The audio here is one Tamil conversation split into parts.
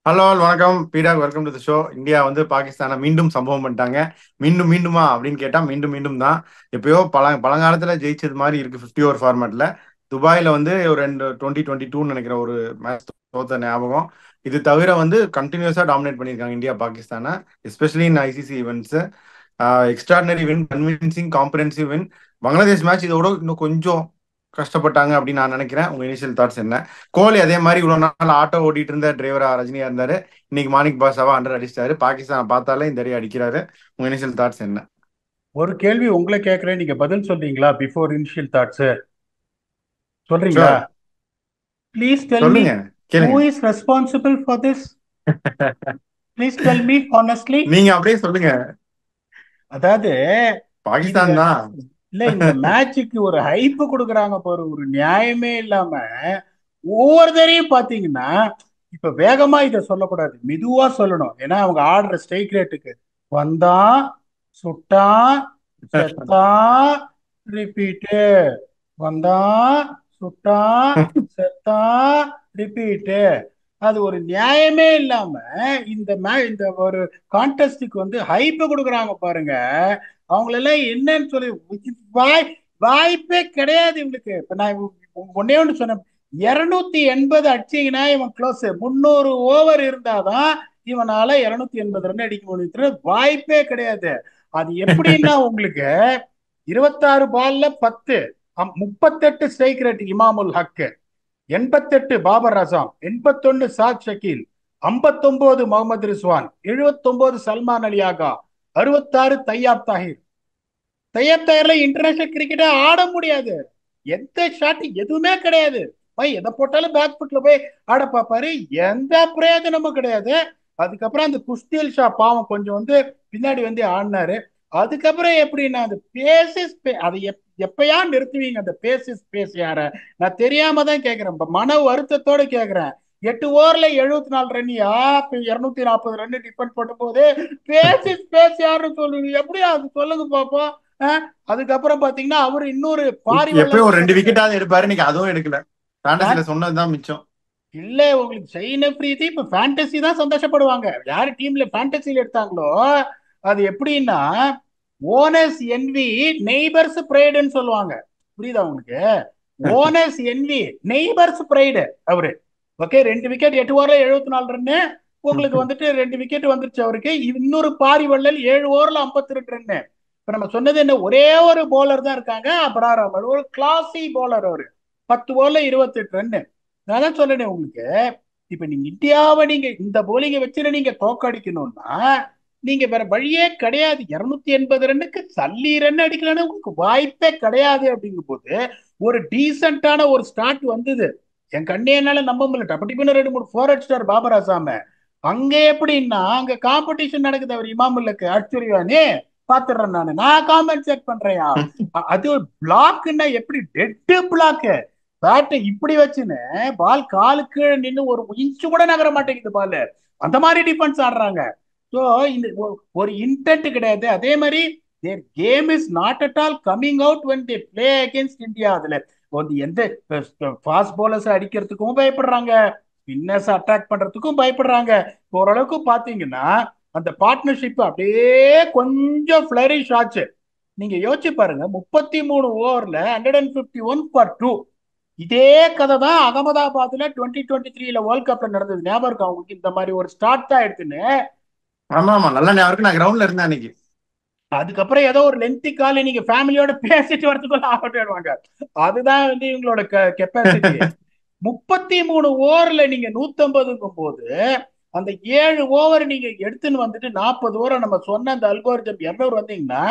ஹலோ வணக்கம் பீடாக், welcome to the show. India வந்து பாகிஸ்தானை மீண்டும் சம்பவம் பண்ணிட்டாங்க. மீண்டும் மீண்டுமா அப்படின்னு கேட்டா மீண்டும் மீண்டும் தான். எப்பயோ பழங்காலத்துல ஜெயிச்சது மாதிரி இருக்கு 50 ஓவர் ஃபார்மேட்ல. துபாயில வந்து ஒரு 2022 நினைக்கிற ஒரு மேட்ச் தோத்த ஞாபகம். இது தவிர வந்து கண்டினியூஸா டாமினேட் பண்ணியிருக்காங்க இந்தியா பாகிஸ்தானை, especially in ICC events. Extraordinary win, convincing comprehensive win. Bangladesh match இதோட இன்னும் கொஞ்சம் கஷ்டப்பட்டாங்க அப்படின்னு நான் நினைக்கிறேன். உங்க இனிஷியல் தாட்ஸ் என்ன? கோலி அதே மாதிரி இவ்வளவு நாள் ஆட்டோ ஓட்டிட்டு இருந்த டிரைவரா ரஜினியா இருந்தாரு. இன்னைக்கு மாணிக் பாஷாவா அண்டர் அடிச்சிட்டாரு. பாகிஸ்தான் பார்த்தாலே இந்த அடி அடிக்கிறாரு. உங்க இனிஷியல் தாட்ஸ் என்ன? ஒரு கேள்வி உங்களை கேட்கிறேன், நீங்க பதில் சொல்றீங்களா? பிஃபோர் இனிஷியல் தாட்ஸ் சொல்றீங்களா? ஷோர். ப்ளீஸ் டெல் மீ, சொல்லுங்க, ஹூ கேளுங்க. Is responsible for this? Please tell me honestly. நீங்க அப்படியே சொல்லுங்க. அதாவது இந்த பாகிஸ்தான் தான். இல்ல, இந்த மேட்சுக்கு ஒரு ஹைப் கொடுக்குறாங்க பாரு, ஒரு நியாயமே இல்லாம. ஒவ்வொருத்தரையும் பாத்தீங்கன்னா, இப்ப வேகமா இத சொல்லக்கூடாது, மெதுவா சொல்லணும். ஏன்னா அவங்க ஆடுற ஸ்ட்ரைக் ரேட்டுக்கு வந்தான், சுட்டான், செத்தான், ரிப்பீட்டு. வந்தான், சுட்டான், செத்தான், ரிப்பீட்டு. அது ஒரு நியாயமே இல்லாம இந்த ஒரு கான்டெஸ்டுக்கு வந்து ஹைப் கொடுக்குறாங்க பாருங்க. அவங்களெல்லாம் என்னன்னு சொல்லி வாய் வாய்ப்பே கிடையாது இவங்களுக்கு. இப்ப நான் ஒன்னே ஒன்று சொன்னேன், 280 அடிச்சீங்கன்னா இவன் க்ளோஸ். 300 ஓவர் இருந்தாதான் இவனால 280 ரன் அடிக்க முடியும். வாய்ப்பே கிடையாது. அது எப்படின்னா உங்களுக்கு 26 பால்ல 10, 38 ஸ்ட்ரைக் ரேட் இமாமுல் ஹக், 88 பாபர் அசாம், 81 சாத் ஷக்கீல், 59 முகமது ரிஸ்வான், 79 சல்மான் அலி ஆகா, 66 தையாப் தாஹிர். தையப் தாஹிர்ல இன்டர்நேஷனல் கிரிக்கெட்டே ஆட முடியாது. எந்த ஷாட் எதுவுமே கிடையாது. போய் எதை போட்டாலும் பேக் ஃபுட்ல போய் ஆட பார்ப்பாரு. எந்த பிரயோஜனமும் கிடையாது. அதுக்கப்புறம் அந்த குஸ்தியல் ஷா பாவம் கொஞ்சம் வந்து பின்னாடி வந்து ஆடினாரு. அதுக்கப்புறம் எப்படின்னா அந்த பேசிஸ் அதை எப்பயா நிறுத்துவீங்க? அந்த பேசிஸ் பேஸ் யார? நான் தெரியாம தான் கேட்கிறேன், மன வருத்தத்தோட கேட்கிறேன். 8 ஓவர்ல 74 ரன்யா, 240 ரன் டிபெண்ட் பண்ணும் போது பேசிஸ் பேஸ் யாருன்னு சொல்லுங்க, எப்படியா அது சொல்லுங்க பாப்போம். அதுக்கப்புறம் பாத்தீங்கன்னா அவரு இன்னொரு எப்பயும் பாரிவள்ளல் ஒரு ரெண்டு சொன்னது. விக்கெட்டாவது எடுப்பாரு, இன்னைக்கு அதுவும் எடுக்கல. ஃபேண்டசில சொன்னதுதான் மிச்சம். இல்ல, உங்களுக்கு செயின் பிரீத்தி இப்ப ஃபேண்டசி தான் சந்தோஷப்படுவாங்க. யாரு டீம்ல ஃபேண்டசில எடுத்தாங்களோ அது எப்படின்னா, ஓனர்ஸ் என்வி, நெய்பர்ஸ் ப்ரைடுன்னு சொல்லுவாங்க. புரியுதா உங்களுக்கு? ஓனர்ஸ் என்வி, நெய்பர்ஸ் ப்ரைடு அவரு. ஓகே, 2 விக்கெட் 8 ஓவர்ல 74 ரன்னு. உங்களுக்கு வந்துட்டு 2 விக்கெட் வந்துருச்சு அவருக்கு. இன்னொரு பாரிவள்ளல் 7 ஓவர்ல 52 ரன்னு. இப்ப நம்ம சொன்னது என்ன, ஒரே ஒரு போலர் தான் இருக்காங்க, அபரார் அகமது. ஒரு கிளாசி போலர் அவரு. 10 ஓவர்ல 28 ரன்னு. நான் தான் சொன்னேனே உங்களுக்கு. இப்ப நீங்க இந்தியாவை நீங்க இந்த போலிங்க வச்சு நீங்க தோக்கடிக்கணும்னா நீங்க வேற வழியே கிடையாது. 280 ரன்னுக்கு சல்லி ரன் அடிக்கலன்னு உங்களுக்கு வாய்ப்பே கிடையாது. அப்படிங்கும் போது ஒரு டீசென்டான ஒரு ஸ்டார்ட் வந்தது. என் கண்ணே என்னால நம்ப முடியல. டப்பட்டிப்புன்னு 2 3 4 அடிச்சிட்டார் பாபர் அசாம. அங்க எப்படின்னா அங்க காம்படிஷன் நடக்குது. அவர் இமாமுல்லுக்கு அடிச்சுருவானே, பாத்துடுறேன் நான் காம்பன்சேட் பண்றேயா. அது பிளாக்னா எப்படி டெட் பிளாக். பேட்டை இப்படி வச்சுன்னு பால் காலுக்கு நின்று ஒரு இன்ச்சு கூட நகர மாட்டேங்குது பால். அந்த மாதிரி டிஃபென்ஸ் ஆடுறாங்க. ஸோ இந்த ஒரு இன்டென்ட் கிடையாது. அதே மாதிரி their game is not at all coming out when they play against India. அதுல வந்து எந்த ஃபாஸ்ட் பவுலர்ஸ் அடிக்கிறதுக்கும் பயப்படுறாங்க, ஸ்பின்னர்ஸ் அட்டாக் பண்றதுக்கும் பயப்படுறாங்க. ஓரளவுக்கு பாத்தீங்கன்னா அந்த பார்ட்னர்ஷிப் அப்படியே கொஞ்சம் ஃபிளரிஷ் ஆச்சு. நீங்க யோசிச்சு பாருங்க, 33 ஓவர்ல 151 for 2. இதே கதை தான் அகமதாபாத்ல 2023 வேர்ல்ட் கப்ல நடந்தது. ஞாபகம் இருக்கா உங்களுக்கு? இந்த மாதிரி ஒரு ஸ்டார்ட் தான் எடுத்துன்னு ஆமா ஆமா, நல்ல ஞாபகம் இருக்கு. நான் கிரவுண்ட்ல இருந்தேன் அன்னைக்கு. அதுக்கப்புறம் ஏதோ ஒரு லென்த்தி கால் நீங்க ஃபேமிலியோட பேசிட்டு வரதுக்குள்ள ஆகட்டும் வருவாங்க. அதுதான் வந்து இவங்களோட கெப்பாசிட்டி. 33 ஓவர்ல நீங்க 150ங்கும் போது அந்த 7 ஓவர் நீங்க எடுத்துன்னு வந்துட்டு 40 ஓவர் நம்ம சொன்ன அந்த அல்கோரிதம் 200 வந்தீங்கன்னா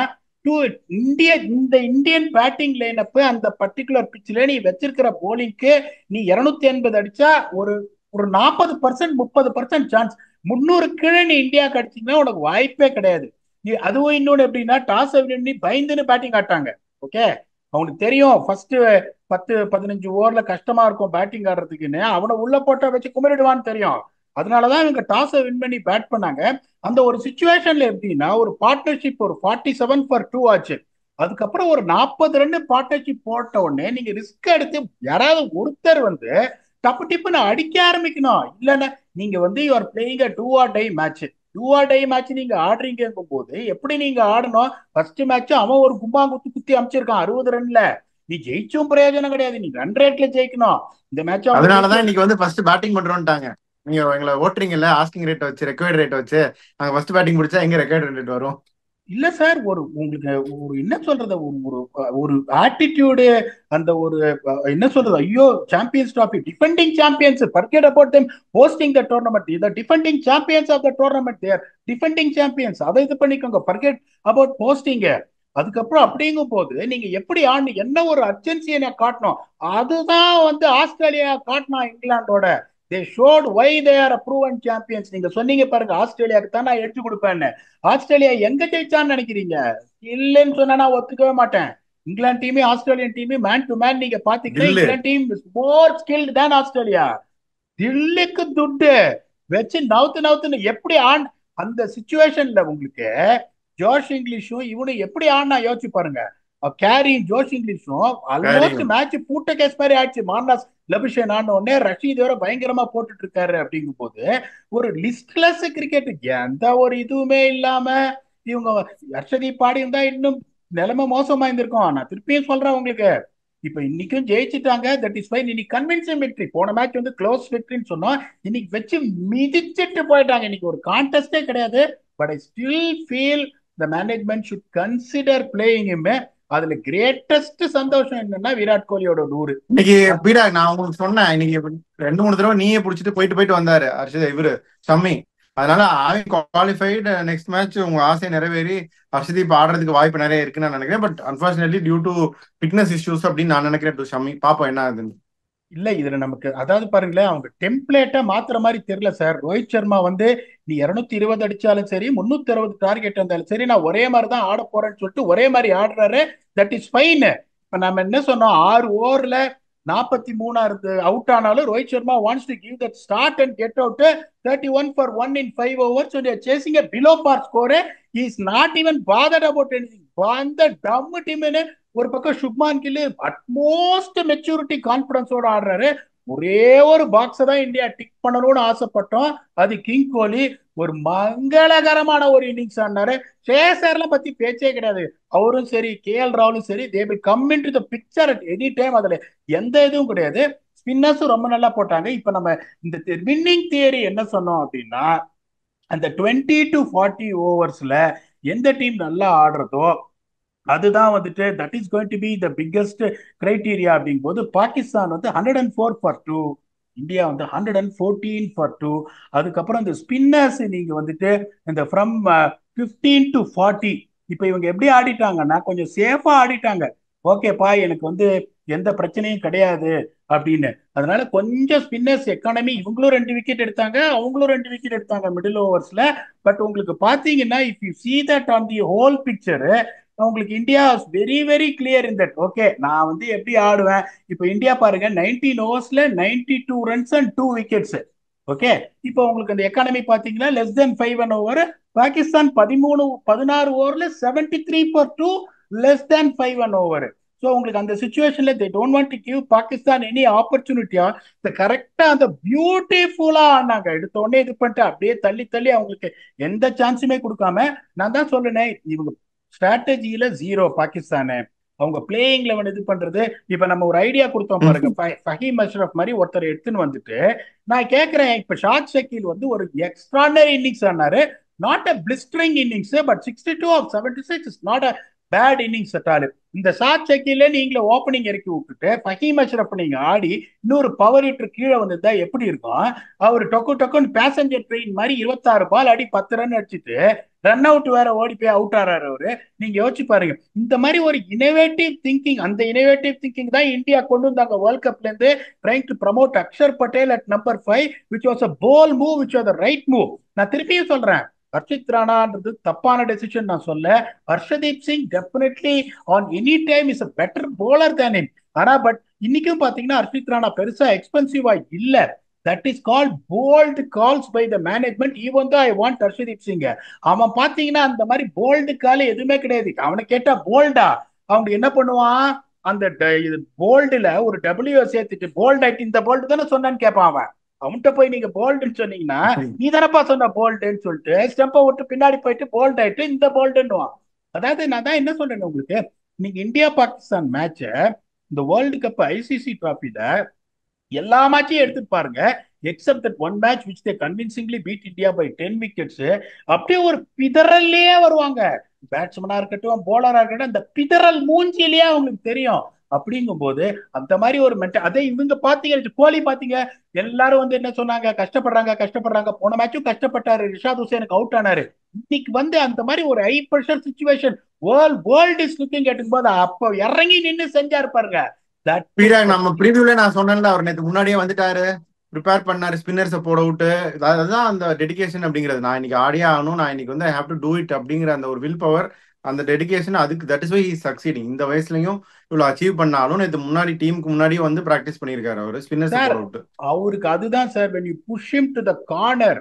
டு இந்த இந்தியன் பேட்டிங் லைனப் அந்த பர்டிகுலர் பிச்சில் நீ வச்சிருக்கிற போலிங்க்கு நீ 280 அடிச்சா ஒரு ஒரு 40% 30% சான்ஸ். 300 கீழே நீ இந்தியா அடிச்சீங்கன்னா உனக்கு வாய்ப்பே கிடையாது. அதுவும் இன்னொன்னு எப்படின்னா, டாஸ் பண்ணி பயந்துன்னு பேட்டிங் ஆட்டாங்க. ஓகே, அவனுக்கு தெரியும் ஃபர்ஸ்ட் 10 15 ஓவர்ல கஷ்டமா இருக்கும் பேட்டிங் ஆடுறதுக்குன்னு. அவனை உள்ள போட்ட வச்சு குமரிடுவான்னு தெரியும். அதனாலதான் இவங்க டாஸை வின் பண்ணி பேட் பண்ணாங்க. அந்த ஒரு சுச்சுவேஷன்ல எப்படின்னா, ஒரு பார்ட்னர்ஷிப் ஒரு 47 for 2 ஆச்சு. அதுக்கப்புறம் ஒரு 40 ரன் பார்ட்னர்ஷிப் போட்ட உடனே நீங்க ரிஸ்க் எடுத்து யாராவது ஒருத்தர் வந்து டப்பு டிப்புன்னு அடிக்க ஆரம்பிக்கணும். இல்லைன்னா நீங்க வந்து you are playing a do or die match. Do or die match நீங்க ஆடுறீங்கும் போது எப்படி நீங்க ஆடணும்? ஃபர்ஸ்ட் மேட்ச் அவன் ஒரு கும்பாங்குத்து குத்தி அமைச்சிருக்கான் 60 ரன்ல. நீ ஜெயிச்சும் பிரயோஜனம் கிடையாது, நீ ரன் ரேட்ல ஜெயிக்கணும். இந்த மேட்ச் அவங்க அதனாலதான் ஜெயிச்சு. இன்னைக்கு வந்து ஃபர்ஸ்ட் பேட்டிங் பண்றோம்ட்டாங்க. நீங்க எங்களை ஓட்டுறீங்கல்ல ஆஸ்கிங் ரேட் வச்சு, ரெக்வயர்ட் ரேட் வச்சு. நாங்க ஃபர்ஸ்ட் பேட்டிங் முடிச்சா எங்க ரெக்வயர்ட் ரேட் வரும்? இல்ல சார், ஒரு உங்களுக்கு ஒரு என்ன சொல்றது, ஒரு ஒரு ஒரு ஆட்டிடியூடு, அந்த ஒரு என்ன சொல்றது, ஐயோ Champions Trophy defending champions, forget about them hosting the tournament, the defending champions of the tournament, their defending champions, அதை இது பண்ணிக்கோங்க, ஃபர்கெட் அபௌட் ஹோஸ்டிங். அதுக்கப்புறம் அப்படிங்கும் போது நீங்க எப்படி ஆண்டு என்ன ஒரு அர்ஜென்சியை காட்டணும். அதுதான் வந்து ஆஸ்திரேலியா காட்டினா இங்கிலாந்தோட. தே ஷோட் வை தே ஆர் ப்ரூவன் சாம்பியன்ஸ். நீங்க சொன்னீங்க பாருங்க, ஆஸ்திரேலியாவுக்கு தான் நான் எடுத்து கொடுப்பேன்னு. ஆஸ்திரேலியா எங்க ஜெயிச்சான்னு நினைக்கிறீங்க? இல்லைன்னு சொன்னா நான் ஒத்துக்கவே மாட்டேன். இங்கிலாந்து டீமே ஆஸ்திரேலியன் டீமே மேன் டு மேன் நீங்க பாத்தீங்கன்னா கில்லு. இங்கிலாந்து டீம் மோர் ஸ்கில்டு தான் ஆஸ்திரேலியா. தில்லுக்கு துட்டு வச்சு நவுத்து நவுத்துன்னு எப்படி ஆன் அந்த சுச்சுவேஷன்ல உங்களுக்கு ஜோஷ் இங்கிலீஷும் இவனும் எப்படி ஆனா யோசிச்சு பாருங்க. கேரியும் ஜோஷ் இங்கிலீஷும் ஆல்மோஸ்ட் காரியம். மேட்ச் பூட்ட கேஸ் மாதிரி ஆயிடுச்சு. மார்னாஸ் லபிஷன் ஆன உடனே ரஷீத் வேற பயங்கரமா போட்டுட்டு இருக்காரு. அப்படிங்கும் போது ஒரு லிஸ்ட்லெஸ் கிரிக்கெட், எந்த ஒரு இதுவுமே இல்லாம இவங்க ஹர்ஷதீப் பாடி இருந்தா இன்னும் நிலைமை மோசமா இருந்திருக்கும். நான் திருப்பியும் சொல்றேன் உங்களுக்கு, இப்ப இன்னைக்கும் ஜெயிச்சுட்டாங்க, தட் இஸ் ஃபைன். இன்னைக்கு கன்வின்சிங் வெற்றி. போன மேட்ச் வந்து க்ளோஸ் வெற்றின்னு சொன்னோம், இன்னைக்கு வச்சு மிதிச்சிட்டு போயிட்டாங்க. இன்னைக்கு ஒரு கான்டெஸ்டே கிடையாது. But I still feel the management should consider playing him. அதுல கிரேட்டஸ்ட் சந்தோஷம் என்னன்னா விராட் கோலியோட 100. இன்னைக்கு பீடா நான் உங்களுக்கு சொன்னேன், இன்னைக்கு 2 3 தடவை நீயே புடிச்சிட்டு போயிட்டு போயிட்டு வந்தாரு ஹர்ஷித் இவரு ஷம்மி. அதனால குவாலிஃபைடு. நெக்ஸ்ட் மேட்ச் உங்க ஆசை நிறைவேறி ஹர்ஷதீப் ஆடுறதுக்கு வாய்ப்பு நிறைய இருக்குன்னு நான் நினைக்கிறேன். But unfortunately due to fitness issues அப்படின்னு நான் நினைக்கிறேன் டு ஷம்மி. பாப்போம் என்ன ஆகுதுன்னு. இல்ல இதுல நமக்கு அதாவது பாருங்களேன், அவங்க டெம்ப்ளேட்டை மாத்துற மாதிரி தெரியல சார். ரோஹித் சர்மா வந்து நீ 220 அடிச்சாலும் சரி, 360 டார்கெட் வந்தாலும் சரி, நான் ஒரே மாதிரி தான் ஆட போறேன்னு சொல்லிட்டு ஒரே மாதிரி ஆடுறாரு. That is fine. இப்ப நம்ம என்ன சொன்னோம், 6 ஓவர்ல 43 அவுட் ஆனாலும் Rohit Sharma wants to give that start and get out. 31 for 1 in 5 overs. So they are chasing a below par score. He is not even bothered about anything. அந்த டம் டீம்னு ஒரு பக்கம் சுப்மான் கில் அட்மோஸ்ட் மெச்சூரிட்டி கான்பிடன்ஸோட ஆடுறாரு. ஒரே ஒரு பாக்ஸை தான் இந்தியா டிக் பண்ணணும்னு ஆசைப்பட்டோம், அது கிங் கோலி. ஒரு மங்களகரமான ஒரு இன்னிங்ஸ் ஆடினாரு. சேசர்லாம் பத்தி பேச்சே கிடையாது. அவரும் சரி KL ராகுலும் சரி, they will come in to the picture at any time. அதுல எந்த இதுவும் கிடையாது. ஸ்பின்னர்ஸும் ரொம்ப நல்லா போட்டாங்க. இப்ப நம்ம இந்த வின்னிங் தியரி என்ன சொன்னோம் அப்படின்னா, அந்த 20 to 40 ஓவர்ஸ்ல எந்த டீம் நல்லா ஆடுறதோ அதுதான் வந்துட்டு that is going to be the biggest criteria. அப்படிங்கும் போது பாகிஸ்தான் வந்து 104 for 2, இந்தியா வந்து 114 for 2. அதுக்கப்புறம் இந்த ஸ்பின்னர்ஸ் நீங்க வந்துட்டு இந்த ஃப்ரம் 15 to 40 இப்ப இவங்க எப்படி ஆடிட்டாங்கன்னா கொஞ்சம் சேஃபா ஆடிட்டாங்க. ஓகேப்பா, எனக்கு வந்து எந்த பிரச்சனையும் கிடையாது அப்படின்னு. அதனால கொஞ்சம் ஸ்பின்னர்ஸ் எக்கானமி, இவங்களும் 2 விக்கெட் எடுத்தாங்க, அவங்களும் 2 விக்கெட் எடுத்தாங்க மிடில் ஓவர்ஸ்ல. பட் உங்களுக்கு பாத்தீங்கன்னா if you see that on the whole picture, உங்களுக்கு India very very clear in that. Okay, நான் வந்து எப்படி ஆடுவேன். இப்போ இந்தியா பாருங்க 19 ஓவர்ஸ்ல 92 ரன்ஸ் அண்ட் 2 விக்கெட்ஸ். ஓகே, இப்போ உங்களுக்கு அந்த எக்கானமி பாத்தீங்கன்னா less than 5 an over. Pakistan 16 ஓவர்ல 73 for 2, less than 5 an over. So உங்களுக்கு அந்த சுச்சுவேஷன்ல they don't want to give Pakistan any ஆப்பர்ச்சுனிட்டியா. கரெக்டா அந்த பியூட்டிஃபுல்லா ஆனாங்க. எடுத்த உடனே இது பண்ணிட்டு அப்படியே தள்ளி தள்ளி அவங்களுக்கு எந்த சான்ஸுமே கொடுக்காம. நான் தான் சொல்லுனேன், இவங்க ஸ்ட்ராட்டஜியில ஜீரோ பாகிஸ்தானு. அவங்க பிளேயிங் லெவன் இது பண்றது. இப்ப நம்ம ஒரு ஐடியா கொடுத்தோம் பாருங்க, ஃபஹீம் அஷ்ரப் மாதிரி ஒருத்தர் எடுத்துன்னு வந்துட்டு நான் கேட்கிறேன், இப்ப ஷாத் ஷக்கீல் வந்து ஒரு எக்ஸ்ட்ராடனரி இன்னிங்ஸ் ஆனாரு. Not a blistering innings, but 62 of 76 is not a bad innings at all. இந்த ஷாத் ஷக்கீல நீங்களே ஓப்பனிங் இறக்கி விட்டுட்டு ஃபஹீம் அஷ்ரப் நீங்க ஆடி இன்னொரு பவர் ஹிட்டர் கீழே வந்ததா எப்படி இருக்கும்? அவர் டொக்கு டொக்குன்னு பேசஞ்சர் ட்ரெயின் மாதிரி 26 பால் ஆடி 10 ரன் அடிச்சுட்டு ரன் அவுட் வேற ஓடி போய் அவுட் ஆறாரு அவரு. நீங்க யோசிச்சு பாருங்க, இந்த மாதிரி ஒரு இனோவேட்டிவ் திங்கிங், அந்த இனோவேட்டிவ் திங்கிங் தான் இந்தியா கொண்டு வந்தாங்க வேர்ல்ட் கப்ல இருந்து. Trying to promote Akshar Patel at number 5, which was a bold move, which was the right move. நான் திருப்பியும் சொல்றேன், ஹர்ஷித் ராணான்றது தப்பான டெசிஷன் நான் சொல்ல. Harshdeep Singh definitely on any time is a பெட்டர் bowler than him. ஆனா பட் இன்னைக்கும் பாத்தீங்கன்னா ஹர்ஷித் ராணா பெருசா எக்ஸ்பென்சிவா இல்ல. That is called bold calls by the management. Even though I want Harshdeep Singh, அவன் பாத்தீங்கன்னா அந்த மாதிரி போல்டு கால் எதுவுமே கிடையாது. அவனை கேட்டா போல்டா அவங்க என்ன பண்ணுவான், அந்த இது போல்டுல ஒரு டபிள்யூ சேர்த்துட்டு போல்ட் ஆயிட்டு இந்த போல்டு தானே சொன்னான்னு கேட்பான் அவன். அவன்கிட்ட போய் நீங்க போல்டுன்னு சொன்னீங்கன்னா நீ தானப்பா சொன்ன போல்டுன்னு சொல்லிட்டு ஸ்டெம்பை விட்டு பின்னாடி போயிட்டு போல்ட் ஆயிட்டு இந்த போல்டுன்னுவான். அதாவது நான் தான் என்ன சொல்றேன் உங்களுக்கு, நீங்க இந்தியா பாகிஸ்தான் மேட்ச இந்த வேர்ல்டு கப் ஐசிசி டிராபில எல்லா மேட்சையும் எடுத்துட்டு பாருங்க, except that one match which they convincingly beat India by 10 wickets. அப்படியே ஒரு பிதறல்லே வருவாங்க. பேட்ஸ்மேனா இருக்கட்டும் போலரா இருக்கட்டும், அந்த பிதறல் மூஞ்சிலேயே அவங்களுக்கு தெரியும். அப்படிங்கும் போது அந்த மாதிரி ஒரு அதே இவங்க பாத்தீங்க, கோலி பாத்தீங்க, எல்லாரும் வந்து என்ன சொன்னாங்க, கஷ்டப்படுறாங்க கஷ்டப்படுறாங்க. போன மேட்சும் கஷ்டப்பட்டாரு, ரிஷாத் ஹுசேனுக்கு அவுட் ஆனாரு. இன்னைக்கு வந்து அந்த மாதிரி ஒரு high pressure situation, world is looking கேட்டும் போது அப்ப இறங்கி நின்று செஞ்சாரு பாருங்க. நம்ம ப்ரீவியூல நான் சொன்னேன்ல, அவர் நேற்று முன்னாடியே வந்துட்டாரு, ப்ரிப்பேர் பண்ணாரு, ஸ்பின்னர்ஸை போட விட்டு. அதுதான் அந்த டெடிகேஷன் அப்படிங்கிறது. நான் இன்னைக்கு ஆடியே ஆகணும், நான் இன்னைக்கு வந்து I have to do it அப்படிங்கிற அந்த ஒரு வில் பவர், அந்த டெடிகேஷன், அதுக்கு that is why he succeeding. இந்த வயசுலயும் இவ்வளவு அச்சீவ் பண்ணாலும் நேற்று முன்னாடி டீமுக்கு முன்னாடியே வந்து பிராக்டிஸ் பண்ணியிருக்காரு அவர், ஸ்பின்னர்ஸை போட விட்டு. அவருக்கு அதுதான் sir, when you push him to the corner,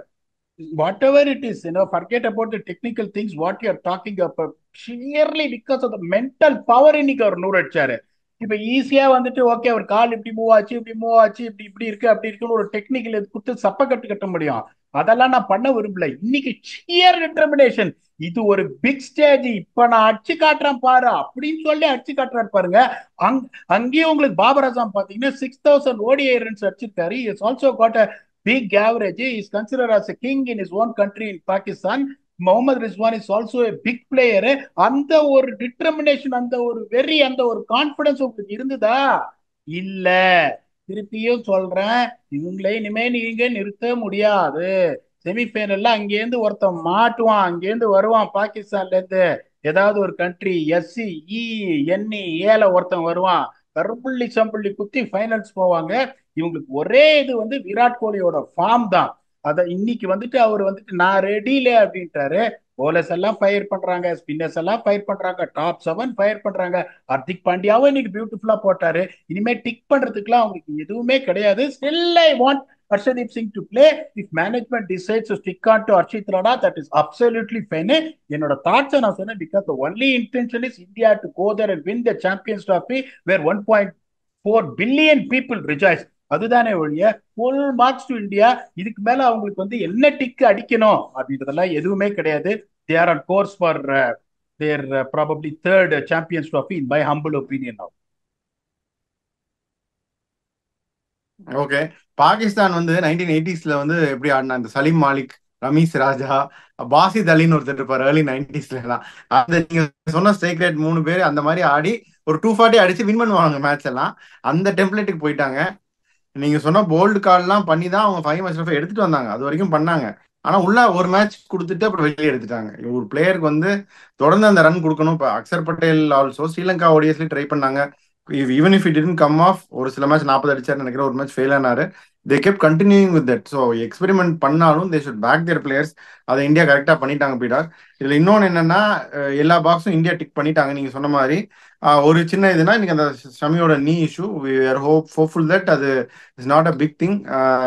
whatever it is, forget about the technical things what you are talking about, sheerly because of the mental power இன்னைக்கு அவர் 100 அடிச்சாரு. இப்ப ஈஸியா வந்துட்டு ஓகே அவர் கால் இப்படி மூவ் ஆச்சு இப்படி மூவ் ஆச்சு இப்படி இப்படி இருக்கு அப்படி இருக்குன்னு ஒரு டெக்னிக்கல் கொடுத்து சப்ப கட்ட முடியும். அதெல்லாம் நான் பண்ண விரும்பல. இன்னைக்கு சியர் டிட்டர்மினேஷன், இது ஒரு பிக் ஸ்டேஜ், இப்ப நான் அடிச்சு காட்டுறேன் பாரு அப்படின்னு சொல்லி அடிச்சு காட்டுறாரு பாருங்க. அங்கேயும் உங்களுக்கு பாபர் அசாம் பாத்தீங்கன்னா 6000 ODI ரன்ஸ் அடிச்சிருக்காரு. Is also got a big average. He is considered as a king in his own country in Pakistan. Mohammad Rizwan is also a big player. அந்த ஒரு டிட்டர்மினேஷன், அந்த ஒரு வெறி, அந்த ஒரு கான்பிடன்ஸ் உங்களுக்கு இருந்ததா? இல்ல. திருப்பியும் சொல்றேன், இவங்களே இனிமே நீங்க நிறுத்த முடியாது. செமிஃபைனல்ல அங்கேருந்து ஒருத்தன் மாட்டுவான், அங்கேருந்து வருவான் பாகிஸ்தான்ல இருந்து, ஏதாவது ஒரு கண்ட்ரி எஸ்சி என்இ ஏல ஒருத்தன் வருவான், கருப்புள்ளி சம்புள்ளி குத்தி ஃபைனல்ஸ் போவாங்க. இவங்களுக்கு ஒரே இது வந்து விராட் கோலியோட ஃபார்ம் தான். அத இன்னைக்கு வந்துட்டு அவர் வந்துட்டு நான் ரெடியில அப்படின்ட்டாரு. போலர்ஸ் எல்லாம் ஃபயர் பண்றாங்க, ஸ்பின்னர்ஸ் எல்லாம் ஃபயர் பண்றாங்க, டாப் 7 ஃபயர் பண்றாங்க. ஹர்திக் பாண்டியாவும் இன்னைக்கு பியூட்டிஃபுல்லா போட்டாரு. இனிமே டிக் பண்றதுக்குலாம் அவங்களுக்கு எதுவுமே கிடையாது. Still I want Arshdeep Singh to play. If management decides to stick on to Arshit Rana, that is absolutely fine. என்னோட தாட்ஸ் நான் சொன்னேன், because the only intention is India to go there and win the Champions Trophy where 1.4 billion people rejoice. அதுதானே ஒழிய ஃபுல் மார்க்ஸ் டு இந்தியா, இதுக்கு மேல அவங்களுக்கு வந்து என்ன டிக் அடிக்கணும் அப்படின்றதெல்லாம் எதுவுமே கிடையாது. They are on course for their probably third champions trophy in my humble opinion. Okay, Pakistan வந்து 1980s வந்து எப்படி ஆடினா, இந்த சலீம் மாலிக், ரமீஸ் ராஜா, பாசித் அலின்னு ஒருத்தர் இருப்பார் ஏர்லி 90s எல்லாம். அந்த நீங்க சொன்ன ஸ்ட்ரைக் ரேட் 3 பேர் அந்த மாதிரி ஆடி ஒரு 240 அடிச்சு வின் பண்ணுவாங்க மேட்ச் எல்லாம். அந்த டெம்ப்ளேட்டுக்கு போயிட்டாங்க. நீங்க சொன்ன போல்டு கார்ட்லாம் பண்ணி தான் அவங்க 5 மேட்ச் எடுத்துட்டு வந்தாங்க. அது வரைக்கும் பண்ணாங்க. ஆனா உள்ள ஒரு மேட்ச் கொடுத்துட்டு அப்புறம் வெளியே எடுத்துட்டாங்க. ஒரு பிளேயருக்கு வந்து தொடர்ந்து அந்த ரன் கொடுக்கணும். இப்போ அக்சர் பட்டேல் ஆல்சோ ஸ்ரீலங்கா ஓடிஎஸ்ல ட்ரை பண்ணாங்க. Even if it didn't come off, ஒரு சில மேட்ச் 40 அடிச்சாரு நினைக்கிறேன், ஒரு மேட்ச் ஃபெயில் ஆனாரு. They kept continuing with that. So experiment பண்ணாலும் they should back their players. அதை இந்தியா கரெக்டாக பண்ணிட்டாங்க பீடார். இதுல இன்னொன்று என்னன்னா, எல்லா பாக்ஸும் இந்தியா டிக் பண்ணிட்டாங்க நீங்க சொன்ன மாதிரி. ஒரு சின்ன இதுனா இன்னைக்கு அந்த ஷமியோட knee issue, we are hopeful that அது is not a big thing.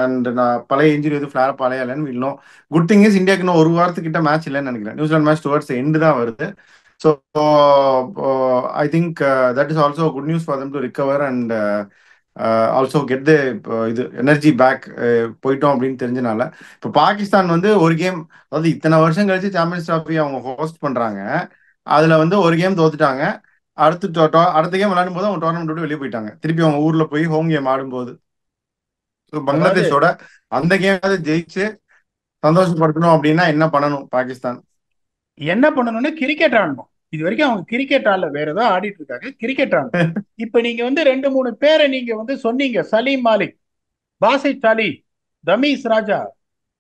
And பழைய இன்ஜுரி எதுவும் ஃபிளார் பழைய இல்லைன்னு இல்லை. குட் திங் இஸ் இந்தியாவுக்கு இன்னும் ஒரு வாரத்துக்கிட்ட மேட்ச் இல்லைன்னு நினைக்கிறேன். நியூசிலாந்து மேட்ச் டுவர்ட்ஸ் எண்டு தான் வருது. So I think that is also good news for them to recover and also get the இது எனர்ஜி பேக் போயிட்டோம் அப்படின்னு தெரிஞ்சனால. இப்போ பாகிஸ்தான் வந்து ஒரு கேம், அதாவது இத்தனை வருஷம் கழிச்சு சாம்பியன்ஸ் டிராஃபி அவங்க ஹோஸ்ட் பண்றாங்க, அதுல வந்து ஒரு கேம் தோத்துட்டாங்க. அடுத்த கேம் விளையாடும் போது அவங்க டோர்னமெண்ட் விட்டு வெளியே போயிட்டாங்க. திருப்பி அவங்க ஊர்ல போய் ஹோம் கேம் ஆடும்போது பங்களாதேஷோட அந்த கேம் ஜெயிச்சு சந்தோஷப்படுத்தணும் அப்படின்னா என்ன பண்ணணும் பாகிஸ்தான்? என்ன பண்ணணும்னு கிரிக்கெட் ஆடணும். இது வரைக்கும் அவங்க கிரிக்கெட் ஆடல, வேற ஏதோ ஆடிட்டு இருக்காங்க, கிரிக்கெட் ஆடணும். இப்ப நீங்க வந்து 2-3 பேரை நீங்க வந்து சொன்னீங்க, சலீம் மாலிக், பாசித் அலி, ரமீஸ் ராஜா,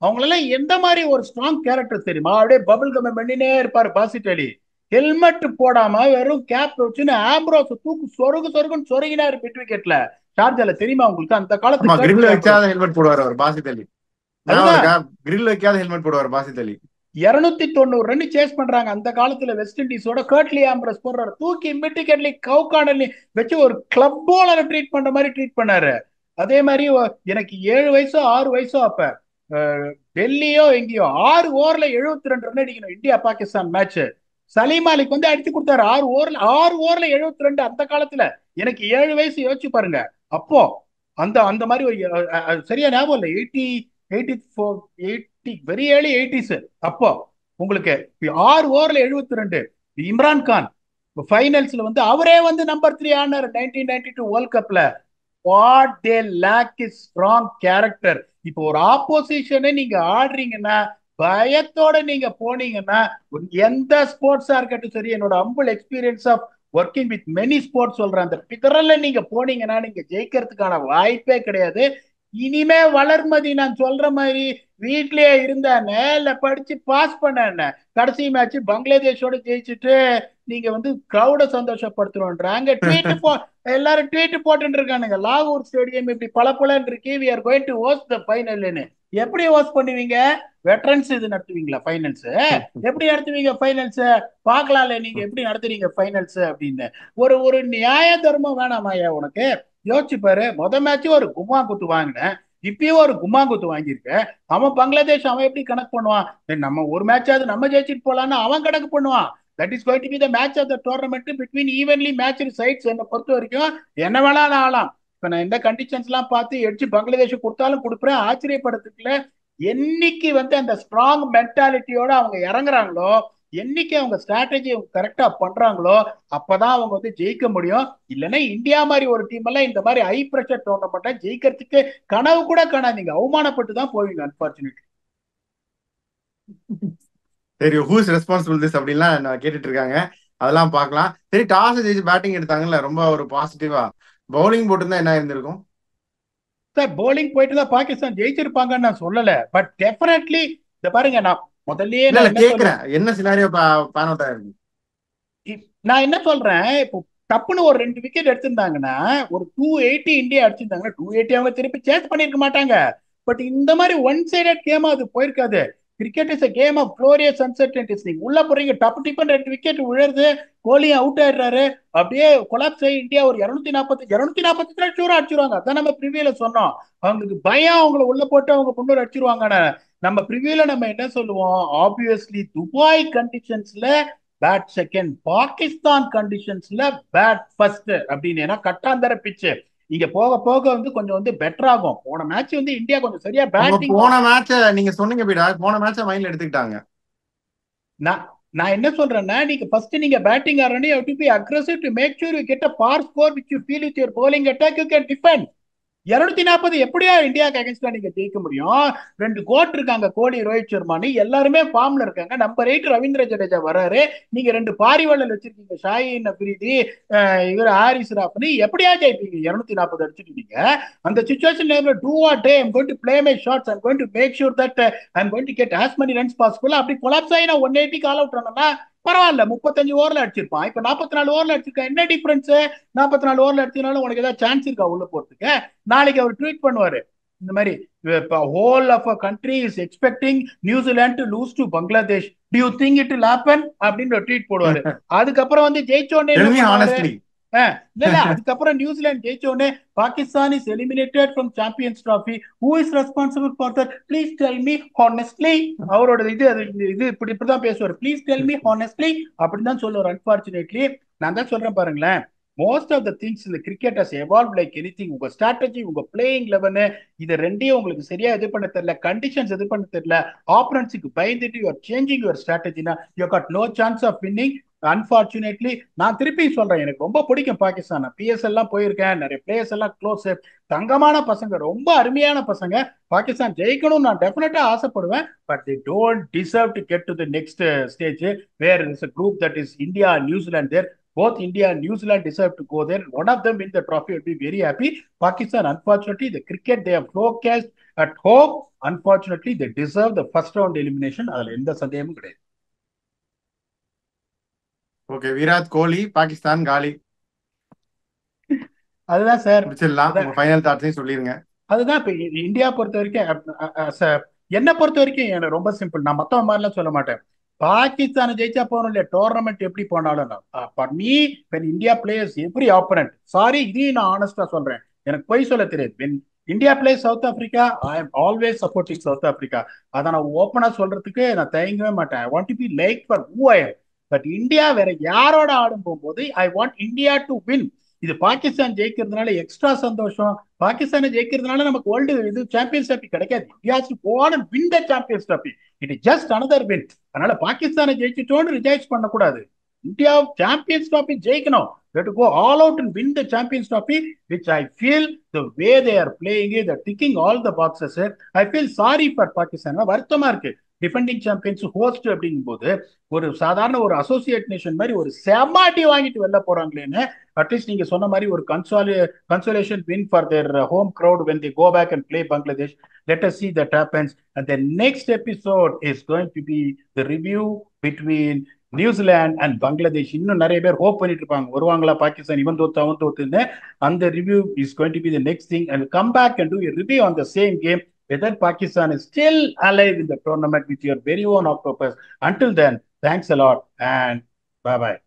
அவங்களெல்லாம் எந்த மாதிரி ஒரு ஸ்ட்ராங் கேரக்டர் தெரியுமா? அப்படியே பபிள் கம் பண்ணினே இருப்பாரு பாசித் அலி. ஹெல்மெட் போடாம வெறும் கேப் வச்சுன்னு ஆம்ப்ரோஸ் தூக்கு சொருகுன்னு சொருகினாரு பிட் விக்கெட்ல ஷார்ஜால. தெரியுமா உங்களுக்கு? அந்த காலத்துல கிரில் வைக்காத ஹெல்மெட் போடுவார் அவர் பாசித் அலி. கிரில் வைக்காத ஹெல்மெட் போடுவார் பாசித் அலி. 290 ரன் சேஸ் பண்றாங்க அந்த காலத்துல வெஸ்ட் இண்டீஸோட. கர்ட்லி ஆம்ப்ரஸ் போடுறாரு, தூக்கி மிட்டிகட்லி கவுகானலி வச்சு ஒரு கிளப் போலரை ட்ரீட் பண்ற மாதிரி ட்ரீட் பண்ணாரு. அதே மாதிரி எனக்கு 7 வயசோ 6 வயசோ அப்ப டெல்லியோ எங்கேயோ 6 ஓவர்ல 72 ரன் அடிக்கணும் இந்தியா பாகிஸ்தான் மேட்ச். சலீம் மாலிக் வந்து அடிச்சு கொடுத்தாரு 6 ஓவர்ல 72. அந்த காலத்துல எனக்கு 7 வயசு, யோசிச்சு பாருங்க. அப்போ அந்த அந்த மாதிரி ஒரு சரியா ஞாபகம் இல்லை. 80 வெரி ஏர்லி 80s. அப்போ உங்களுக்கு 6 ஓவர்ல 72. இம்ரான் கான் ஃபைனல்ஸ்ல வந்து அவரே வந்து நம்பர் 3 ஆனார் 1992 வேர்ல்ட் கப்ல. What they lack is strong character. இப்போ ஒரு ஆப்போசிஷனை நீங்க ஆடுறீங்கன்னா, பயத்தோட நீங்க போனீங்கன்னா, எந்த ஸ்போர்ட்ஸா இருக்கட்டும் சரி, என்னோட ample experience of working with many sports சொல்றேன், அந்த பிதறல்ல நீங்க போனீங்கன்னா நீங்க ஜெயிக்கிறதுக்கான வாய்ப்பே கிடையாது. இனிமே வளர்மதி நான் சொல்ற மாதிரி வீட்லயே இருந்தானே இல்ல படிச்சு பாஸ் பண்ண கடைசி மேட்ச் பங்களாதேஷோட ஜெயிச்சுட்டு நீங்க வந்து கிரௌட சந்தோஷப்படுத்துறோன்றாங்க. எல்லாரும் ட்வீட் போட்டு இருக்கானுங்க, லாகூர் ஸ்டேடியம் இப்படி பளபளன்னு இருக்கு, we are going to host the ஃபைனல்னு. எப்படி ஹோஸ்ட் பண்ணுவீங்க? வெட்டரன்ஸ் இது நடத்துவீங்களா ஃபைனல்ஸ்? எப்படி நடத்துவீங்க ஃபைனல்ஸ்? பார்க்கலாம்ல நீங்க எப்படி நடத்துறீங்க ஃபைனல்ஸ் அப்படின்னு. ஒரு ஒரு நியாய தர்மம் வேணாமாயா உனக்கு? யோசிச்சு பாரு. மேட்ச் ஒரு கும்மா குத்து வாங்கினேன், இப்பயும் ஒரு கும்மா குத்து வாங்கியிருக்க. அவன் பங்களாதேஷ் அவன் எப்படி கணக்கு பண்ணுவான்? நம்ம ஒரு மேட்சாவது நம்ம ஜெயிச்சுட்டு போலான்னு அவன் கணக்கு பண்ணுவான். That is going to be the match of the tournament between evenly matched sides. என்னை பொறுத்த வரைக்கும் என்ன வேணாலும் ஆகலாம். இப்ப நான் இந்த கண்டிஷன்ஸ் எல்லாம் பார்த்து எடுத்து பங்களாதேஷ் கொடுத்தாலும் கொடுப்பேன், ஆச்சரியப்படுறதுக்குல. என்னைக்கு வந்து அந்த ஸ்ட்ராங் மென்டாலிட்டியோட அவங்க இறங்குறாங்களோ, என்னைக்கு அவங்க ஸ்ட்ராட்டஜி கரெக்டா பண்றாங்களோ, அப்பதான் அவங்க வந்து ஜெயிக்க முடியும். இல்லைன்னா இந்தியா மாதிரி ஒரு டீம் எல்லாம் இந்த மாதிரி ஹை பிரஷர் டோர்னமெண்ட்டை ஜெயிக்கிறதுக்கு கனவு கூட காணாதீங்க, அவமானப்பட்டு தான் போவீங்க அன்பார்ச்சுனேட்லி. சரி, ஹூஸ் ரெஸ்பான்சிபிள் திஸ் அப்படின்லாம் நான் கேட்டுட்டு இருக்காங்க, அதெல்லாம் பார்க்கலாம். சரி, டாஸ் ஜெயிச்சு பேட்டிங் எடுத்தாங்கல்ல, ரொம்ப ஒரு பாசிட்டிவா. பவுலிங் போட்டுருந்தா என்ன இருந்திருக்கும் சார்? போலிங் போயிட்டு தான் பாகிஸ்தான் ஜெயிச்சிருப்பாங்கன்னு நான் சொல்லல, பட் டெஃபினெட்லி இந்த பாருங்க, நான் முதல்லயே இல்ல நான் இல்ல என்ன சொல்றேன், கேக்குறேன், என்ன சினாரியோ பேன் அவுட் ஆயிருக்கு. நான் என்ன சொல்றேன், இப்போ டப்புன்னு ஒரு 2 விக்கெட் எடுத்திருந்தாங்கன்னா, ஒரு 280 இந்தியா அடிச்சிருந்தாங்கன்னா 280 அவங்க திருப்பி சேஸ் பண்ணிருக்க மாட்டாங்க. பட் இந்த மாதிரி ஒன் சைடட் கேம் அது போயிருக்காது. Cricket is a game of glorious uncertainties. நீங்க உள்ள போறீங்க, டப்பு டிப்பன் 2 விக்கெட் விழுறது, கோலி அவுட் ஆயிடுறாரு, அப்படியே கொலாப்ஸ் ஆகி இந்தியா ஒரு 240 ஷூரா அடிச்சிருவாங்க. அதான் நம்ம ப்ரிவியூல சொன்னோம். அவங்களுக்கு பயம், அவங்கள உள்ள போட்டு அவங்க முன்னூறு அடிச்சிருவாங்க. நம்ம ப்ரிவியூல நம்ம என்ன சொல்லுவோம், ஆப்வியஸ்லி துபாய் கண்டிஷன்ஸ்ல பேட் செகண்ட், பாகிஸ்தான் கண்டிஷன்ஸ்ல பேட் ஃபர்ஸ்ட் அப்படின்னு. ஏன்னா கட்டாந்தர பிச்சு இங்க போக போக வந்து கொஞ்சம் வந்து பெட்டர் ஆகும். போன மேட்ச் வந்து இந்தியா கொஞ்சம் சரியா பேட்டிங். போன மேட்ச நீங்க சொன்னீங்க பீடா, போன மேட்ச மைண்ட்ல எடுத்துக்கிட்டாங்க. நான் நான் என்ன சொல்றேன்னா, நீங்க ஃபர்ஸ்ட் நீங்க பேட்டிங் ஆடுறீங்க, you to be aggressive to make sure you get a par score which you feel with your bowling attack, you can defend. 240 எப்படியா இந்தியாவுக்கு அகேன்ஸ்டா நீங்க ஜெயிக்க முடியும்? 2 கோட் இருக்காங்க, கோலி, ரோஹித் சர்மானு, எல்லாருமே ஃபார்ம்ல இருக்காங்க. நம்பர் 8 ரவீந்திர ஜடேஜா வர்றாரு, நீங்க 2 பாரிவாளர் வச்சிருக்கீங்க, ஷாஹின் அப்ரிதி, இவர் ஹாரிஸ் ராஃப்னு. எப்படியா ஜெயிப்பீங்க 240 அடிச்சுட்டீங்க? அந்த situation do or die, I'm going to play my shots, I'm going to make sure that I'm going to get as many runs possible. அப்படி கொலாப்ஸ் ஆகி நான் 180 கால் அவுட் ஆனா பரவாயில்ல, 35 ஓவர்ல அடிச்சிருப்பான். இப்ப 44 ஓவர்ல அடிச்சிருக்கான். என்ன டிஃபரன்ஸ்? 44 ஓவர்ல அடிச்சதுனால உனக்கு ஏதாவது சான்ஸ் இருக்கா உள்ள போறதுக்கு? நாளைக்கு அவர் ட்வீட் பண்ணுவாரு இந்த மாதிரி, whole of a country is expecting New Zealand to lose to Bangladesh, do you think it will happen அப்படின்னு ஒரு ட்வீட் போடுவாரு. அதுக்கப்புறம் வந்து ஜெயிச்ச உடனே என்ன பண்ணுவாரு? இல்ல அதுக்கப்புறம் நியூசிலாந்து ஜெயிச்ச உடனே, Pakistan is eliminated from champions trophy, who is responsible for that, please tell me honestly. அவரோட இது இப்படிதான் பேசுவார், ப்ளீஸ் டெல் மீ ஹானஸ்ட்லி அப்படின்னு தான் சொல்லுவார். அன்பார்ச்சுனேட்லி நான் தான் சொல்றேன் பாருங்களேன், மோஸ்ட் ஆஃப் த திங்ஸ் இந்த cricket has evolve like anything. உங்க ஸ்ட்ராட்டஜி, உங்க பிளேயிங் லெவன், இது ரெண்டையும் உங்களுக்கு சரியா இது பண்ண தெரியல, கண்டிஷன்ஸ் இது பண்ண தெரியல, ஆப்பனன்ஸுக்கு பயந்துட்டு யூ ஆர் சேஞ்சிங் யுவர் ஸ்ட்ராட்டஜினா you got no chance of winning. Unfortunately நான் திருப்பி சொல்றேன், எனக்கு ரொம்ப பிடிக்கும் பாகிஸ்தான். பிஎஸ் எல்லாம் போயிருக்கேன், நிறைய பிளேயர்ஸ் எல்லாம் க்ளோஸ், தங்கமான பசங்க, ரொம்ப அருமையான பசங்க. பாகிஸ்தான் ஜெயிக்கணும் நான் டெஃபினட்டா ஆசைப்படுவேன். But they don't deserve to get to the next stage where there is a group that is India and New Zealand there. Both India and New Zealand deserve to go there. One of them win the trophy, will be very happy. Pakistan, unfortunately, the cricket they have showcased at home, unfortunately, they deserve the first round elimination. அதுல எந்த சந்தேகமும் கிடையாது. ஓகே, விராட் கோலி பாகிஸ்தான் காலி. அதுதான் சார், முடிச்சிடலாம், உங்க ஃபைனல் தாட்ஸையும் சொல்லிருங்க. அதுதான் இப்ப இந்தியா பொறுத்த வரைக்கும், என்ன பொறுத்த வரைக்கும் எனக்கு ரொம்ப சிம்பிள். நான் மத்தவங்க மாதிரிலாம் சொல்ல மாட்டேன். பாகிஸ்தான் ஜெயிச்சா போகணும் இல்லையா, டோர்னமெண்ட் எப்படி போனாலும் me when India players every opponent, sorry இதையும் நான் ஆனஸ்டா சொல்றேன், எனக்கு பொய் சொல்ல தெரியாது. When India place south Africa, I am always supporting south Africa. அதை நான் ஓப்பனா சொல்றதுக்கு நான் தயங்கவே மாட்டேன். I want to be like for who I am. But India வேற யாரோட ஆடும் போகும்போது I want India to win. இது பாகிஸ்தான் ஜெயிக்கிறதுனால எக்ஸ்ட்ரா சந்தோஷம், பாகிஸ்தானை ஜெயிக்கிறதுனால நமக்கு வேர்ல்டு இது சாம்பியன்ஸ் ட்ராஃபி கிடைக்காது. India to go on and win the Champions Trophy. It is just another win. அதனால பாகிஸ்தானை ஜெயிச்சிட்டோன்னு ரிஜெக்ட் பண்ணக்கூடாது. இந்தியா சாம்பியன்ஸ் ட்ராஃபி ஜெயிக்கணும். We have to go all out and win the Champions Trophy, which I feel the way they are playing it, they're ticking all the boxes. I feel sorry for Pakistan. வருத்தமா இருக்கு. டிஃபெண்டிங் சாம்பியன்ஸ் ஹோஸ்ட் அப்படிங்கும் போது ஒரு சாதாரண ஒரு அசோசியேட் நேஷன் மாதிரி ஒரு செமாட்டி வாங்கிட்டு வெளில போறாங்களேன்னு, அட்லீஸ்ட் நீங்க சொன்ன மாதிரி ஒரு consolation win for their home crowd when they go back and play Bangladesh. Let us see that happens. And the next episode is going to be the review between New Zealand and Bangladesh. இன்னும் நிறைய பேர் ஹோப் பண்ணிட்டு இருப்பாங்க, வருவாங்களா பாகிஸ்தான் இவன் தோத்து அவன் தோத்துன்னு. அந்த review is going to be the next thing and come back and do a review on the same game whether Pakistan is still alive in the tournament with your very own octopus. Until then, thanks a lot and bye bye.